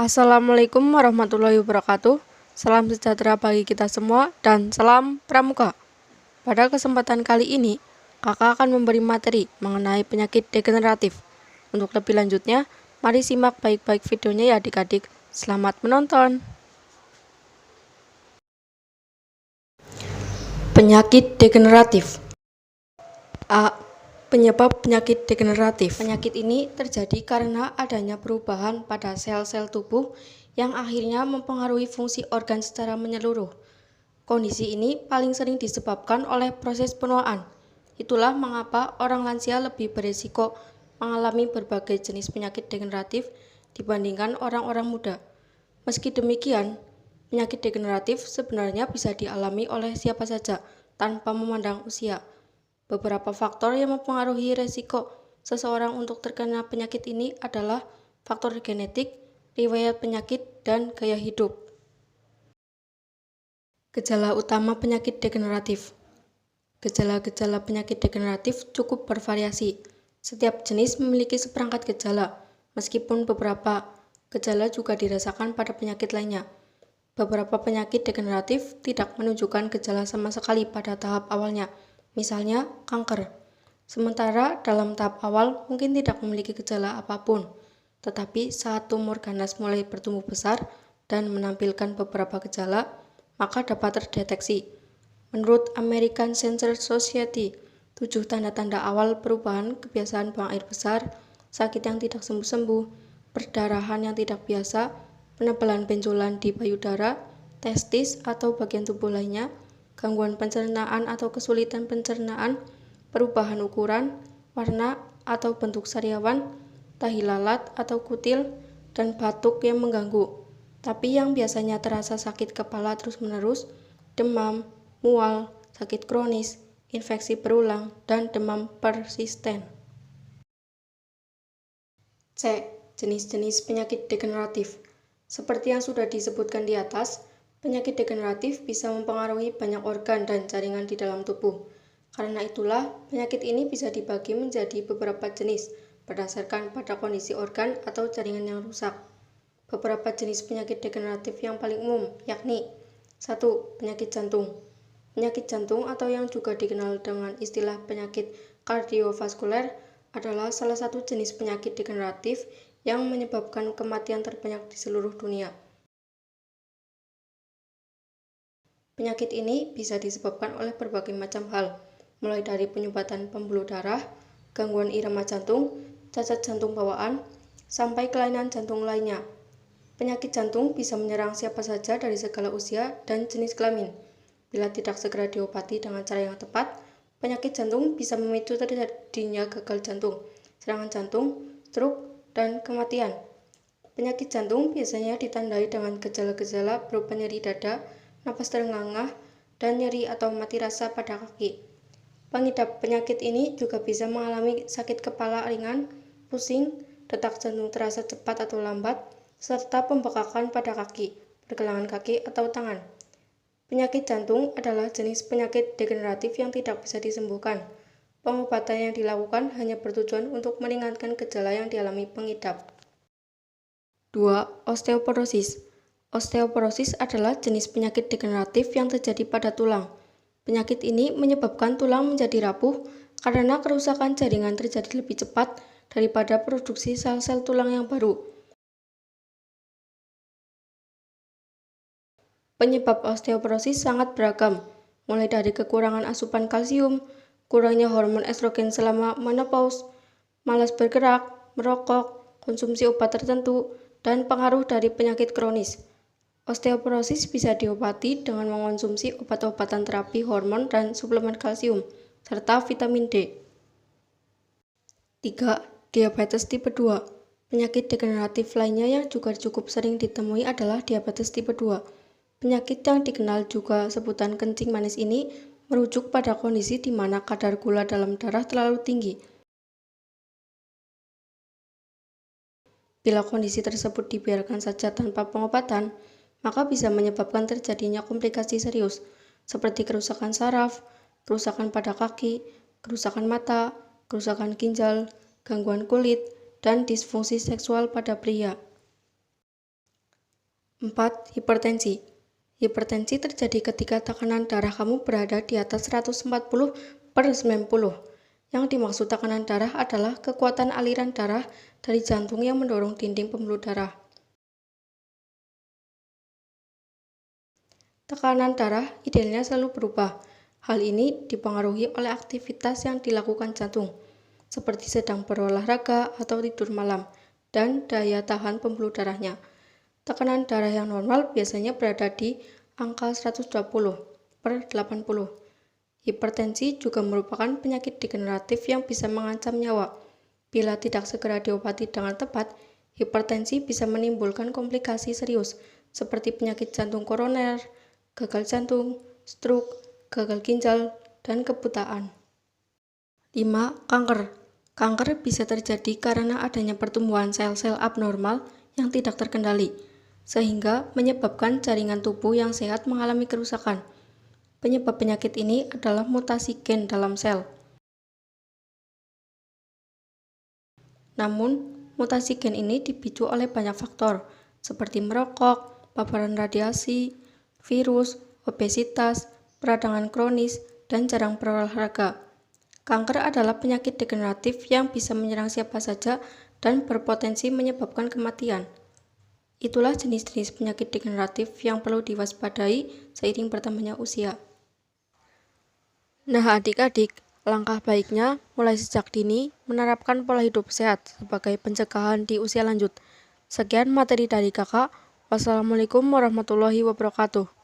Assalamualaikum warahmatullahi wabarakatuh. Salam sejahtera bagi kita semua dan salam pramuka. Pada kesempatan kali ini, kakak akan memberi materi mengenai penyakit degeneratif. Untuk lebih lanjutnya, mari simak baik-baik videonya ya adik-adik. Selamat menonton. Penyakit degeneratif. A. Penyebab penyakit degeneratif. Penyakit ini terjadi karena adanya perubahan pada sel-sel tubuh yang akhirnya mempengaruhi fungsi organ secara menyeluruh. Kondisi ini paling sering disebabkan oleh proses penuaan. Itulah mengapa orang lansia lebih berisiko mengalami berbagai jenis penyakit degeneratif dibandingkan orang-orang muda. Meski demikian, penyakit degeneratif sebenarnya bisa dialami oleh siapa saja tanpa memandang usia. Beberapa faktor yang mempengaruhi resiko seseorang untuk terkena penyakit ini adalah faktor genetik, riwayat penyakit, dan gaya hidup. Gejala utama penyakit degeneratif. Gejala-gejala penyakit degeneratif cukup bervariasi. Setiap jenis memiliki seperangkat gejala, meskipun beberapa gejala juga dirasakan pada penyakit lainnya. Beberapa penyakit degeneratif tidak menunjukkan gejala sama sekali pada tahap awalnya, misalnya kanker. Sementara dalam tahap awal mungkin tidak memiliki gejala apapun, tetapi saat tumor ganas mulai bertumbuh besar dan menampilkan beberapa gejala, maka dapat terdeteksi. Menurut American Cancer Society, 7 tanda-tanda awal perubahan kebiasaan buang air besar, sakit yang tidak sembuh-sembuh, perdarahan yang tidak biasa, penebalan benjolan di payudara, testis atau bagian tubuh lainnya, gangguan pencernaan atau kesulitan pencernaan, perubahan ukuran, warna atau bentuk sariawan, tahi lalat atau kutil, dan batuk yang mengganggu. Tapi yang biasanya terasa sakit kepala terus-menerus, demam, mual, sakit kronis, infeksi berulang, dan demam persisten. C. Jenis-jenis penyakit degeneratif. Seperti yang sudah disebutkan di atas, penyakit degeneratif bisa mempengaruhi banyak organ dan jaringan di dalam tubuh. Karena itulah, penyakit ini bisa dibagi menjadi beberapa jenis berdasarkan pada kondisi organ atau jaringan yang rusak. Beberapa jenis penyakit degeneratif yang paling umum yakni 1. Penyakit jantung. Penyakit jantung atau yang juga dikenal dengan istilah penyakit kardiovaskuler adalah salah satu jenis penyakit degeneratif yang menyebabkan kematian terbanyak di seluruh dunia. Penyakit ini bisa disebabkan oleh berbagai macam hal, mulai dari penyumbatan pembuluh darah, gangguan irama jantung, cacat jantung bawaan, sampai kelainan jantung lainnya. Penyakit jantung bisa menyerang siapa saja dari segala usia dan jenis kelamin. Bila tidak segera diobati dengan cara yang tepat, penyakit jantung bisa memicu terjadinya gagal jantung, serangan jantung, stroke, dan kematian. Penyakit jantung biasanya ditandai dengan gejala-gejala berupa nyeri dada, napas terengah-engah, dan nyeri atau mati rasa pada kaki. Pengidap penyakit ini juga bisa mengalami sakit kepala ringan, pusing, detak jantung terasa cepat atau lambat, serta pembekakan pada kaki, pergelangan kaki, atau tangan. Penyakit jantung adalah jenis penyakit degeneratif yang tidak bisa disembuhkan. Pengobatan yang dilakukan hanya bertujuan untuk meringankan gejala yang dialami pengidap. 2. Osteoporosis. Osteoporosis adalah jenis penyakit degeneratif yang terjadi pada tulang. Penyakit ini menyebabkan tulang menjadi rapuh karena kerusakan jaringan terjadi lebih cepat daripada produksi sel-sel tulang yang baru. Penyebab osteoporosis sangat beragam, mulai dari kekurangan asupan kalsium, kurangnya hormon estrogen selama menopause, malas bergerak, merokok, konsumsi obat tertentu, dan pengaruh dari penyakit kronis. Osteoporosis bisa diobati dengan mengonsumsi obat-obatan terapi hormon dan suplemen kalsium, serta vitamin D. 3. Diabetes tipe 2. Penyakit degeneratif lainnya yang juga cukup sering ditemui adalah diabetes tipe 2. Penyakit yang dikenal juga sebutan kencing manis ini merujuk pada kondisi di mana kadar gula dalam darah terlalu tinggi. Bila kondisi tersebut dibiarkan saja tanpa pengobatan, maka bisa menyebabkan terjadinya komplikasi serius, seperti kerusakan saraf, kerusakan pada kaki, kerusakan mata, kerusakan ginjal, gangguan kulit, dan disfungsi seksual pada pria. 4. Hipertensi. Hipertensi terjadi ketika tekanan darah kamu berada di atas 140/90. Yang dimaksud tekanan darah adalah kekuatan aliran darah dari jantung yang mendorong dinding pembuluh darah. Tekanan darah idealnya selalu berubah. Hal ini dipengaruhi oleh aktivitas yang dilakukan jantung, seperti sedang berolahraga atau tidur malam, dan daya tahan pembuluh darahnya. Tekanan darah yang normal biasanya berada di angka 120/80. Hipertensi juga merupakan penyakit degeneratif yang bisa mengancam nyawa. Bila tidak segera diobati dengan tepat, hipertensi bisa menimbulkan komplikasi serius seperti penyakit jantung koroner, gagal jantung, stroke, gagal ginjal, dan kebutaan. 5. Kanker. Kanker bisa terjadi karena adanya pertumbuhan sel-sel abnormal yang tidak terkendali, sehingga menyebabkan jaringan tubuh yang sehat mengalami kerusakan. Penyebab penyakit ini adalah mutasi gen dalam sel. Namun, mutasi gen ini dipicu oleh banyak faktor, seperti merokok, paparan radiasi, virus, obesitas, peradangan kronis, dan jarang berolahraga. Kanker adalah penyakit degeneratif yang bisa menyerang siapa saja dan berpotensi menyebabkan kematian. Itulah jenis-jenis penyakit degeneratif yang perlu diwaspadai seiring bertambahnya usia. Nah, adik-adik, langkah baiknya mulai sejak dini menerapkan pola hidup sehat sebagai pencegahan di usia lanjut. Sekian materi dari kakak. Wassalamualaikum warahmatullahi wabarakatuh.